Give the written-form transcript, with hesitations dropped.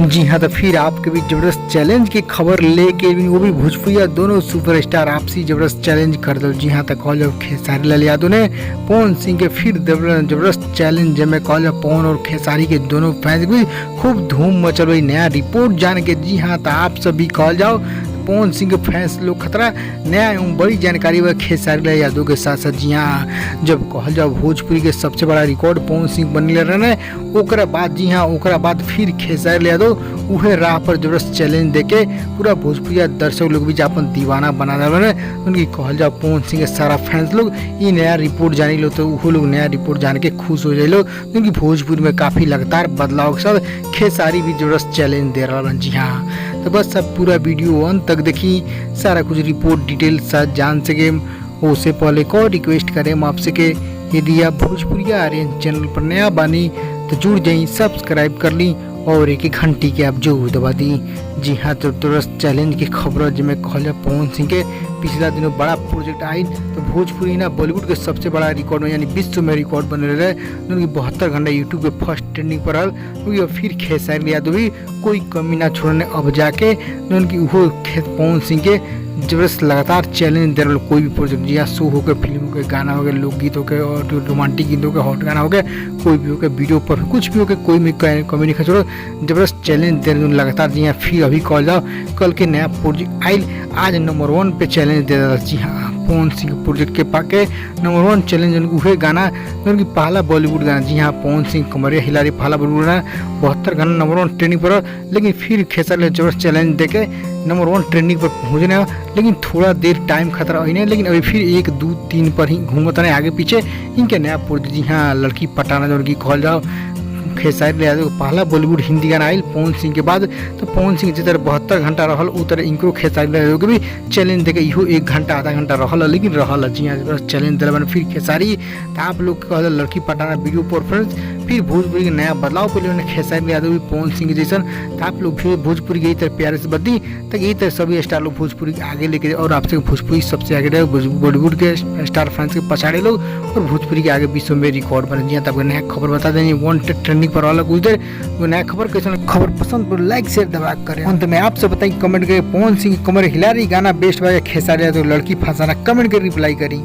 जी हाँ, तो फिर आपके बीच जबरदस्त चैलेंज की खबर लेके वो भी भोजपुरिया दोनों सुपरस्टार आपसी जबरदस्त चैलेंज कर दो। जी हाँ, तो कॉल ऑफ खेसारी लाल यादव ने पवन सिंह के फिर जबरदस्त चैलेंज में कॉल ऑफ पवन और खेसारी के दोनों फैंस भी खूब धूम मचल रही। नया रिपोर्ट जान के जी हाँ, तो आप सभी कॉल जाओ पवन सिंह के फैंस लोग खतरा नया एवं बड़ी जानकारी वह खेसारी लाल यादव के साथ साथ। जी हाँ, जब कहल जाओ भोजपुरी के सबसे बड़ा रिकॉर्ड पवन सिंह बनने रहे ओकरा बाद जी हाँ ओकरा बाद फिर खेसारी लाल यादव उहे राह पर जबरदस्त चैलेंज देके पूरा भोजपुरिया दर्शक लोग भी अपन दीवाना बना रहे। उनकी कहल जाओ पवन सिंह के सारा फैंस लोग ये नया रिपोर्ट जानी लो तो वो लोग नया रिपोर्ट जान के खुश हो जाए लोग, क्योंकि भोजपुरी में काफ़ी लगातार बदलाव के साथ खेसारी भी जबरदस्त चैलेंज दे रहा। जी हाँ, तो बस सब पूरा वीडियो अंत तक देखी, सारा कुछ रिपोर्ट डिटेल साथ जान सके। उससे पहले को रिक्वेस्ट करें हम आपसे कि यदि आप भोजपुरिया आर्यन चैनल पर नया बानी तो जुड़ जाइए, सब्सक्राइब कर ली और एक घंटी के आप जरूर दबा दी। जी हाँ, तो तुरंत चैलेंज की खबर जिसमें कहल जाए पवन सिंह के पिछला दिनों बड़ा प्रोजेक्ट आई तो भोजपुरी ना बॉलीवुड के सबसे बड़ा रिकॉर्ड में यानी विश्व में रिकॉर्ड बन रहे उनकी 72 घंटा यूट्यूब पे फर्स्ट ट्रेंडिंग पर रहा, क्योंकि फिर खेसारी यादव भी कोई कमी ना छोड़ने अब जाके उनकी वो पवन सिंह के जबरदस्त लगातार चैलेंज दे रहा कोई भी प्रोजेक्ट। जी हाँ, शो हो गए, फिल्म हो गए, गाना हो गए, लोकगीत हो गए और रोमांटिक गीत हो गए, हॉट गाना हो गया, कोई भी हो गया, वीडियो पर कुछ भी हो गया, कोई भी कॉमेडी का छोड़ो जबरदस्त चैलेंज दे रहे लगातार। जी हाँ, फिर अभी कॉल जाओ कल के नया प्रोजेक्ट आइल आज नंबर 1 पे चैलेंज दे रहा। जी हाँ, पवन सिंह प्रोजेक्ट के पाके नंबर 1 चैलेंज उहे गाना उनकी पहला बॉलीवुड गाना। जी हाँ, पवन सिंह कमरिया हिलारी पहला बॉलीवुड गाना 72 घंटा नंबर 1 ट्रेंडिंग पर, लेकिन फिर खेसारी जबरदस्त चैलेंज देके नंबर 1 ट्रेंडिंग पर पहुँचने, लेकिन थोड़ा देर टाइम खतरा हुई नहीं, लेकिन अभी फिर 1 2 3 पर ही घूमता नहीं आगे पीछे इनके नया प्रोजेक्ट। जी हाँ, लड़की पटाना जो उनकी कॉल जाओ खेसारी लाल यादव पहला बॉलीवुड हिंदी गाना आयल पवन सिंह के बाद, तो पवन सिंह जिस तरह 72 घंटा रहल उ तरह इनको खेसारी लाल यादव के भी चैलेंज देके इहो 1 घंटा आधा घंटा रहल, लेकिन रहल। जी हाँ, चैलेंज दिला बन फिर खेसारी तो आप लोग कहल लड़की पटाना वीडियो पर फ्रेंड्स फिर भोजपुरी के नया बदलाव के लिए खेसारी लाल यादव भी पवन सिंह जैसन, तो आप लोग फिर भोजपुरी के तरह प्यारे से बदी तक यही तरह सभी स्टार लोग भोजपुरी के आगे लेके और आपसे भोजपुरी सबसे आगे रहे, बॉलीवुड के स्टार फैंस के पछाड़े लोग और भोजपुरी के आगे विश्व में रिकॉर्ड बने। जी हाँ, तब नया खबर बता दें 1 ट्रेंडिंग पर वाला कुछ देर वो नया खबर कैसे खबर पसंद पर लाइक शेयर दबा करें। अंत में आपसे बताइए कमेंट करें पवन सिंह कमर हिलारी गाना बेस्ट बाय खेसारी यादव लड़की फंसाना कमेंट कर रिप्लाई करी।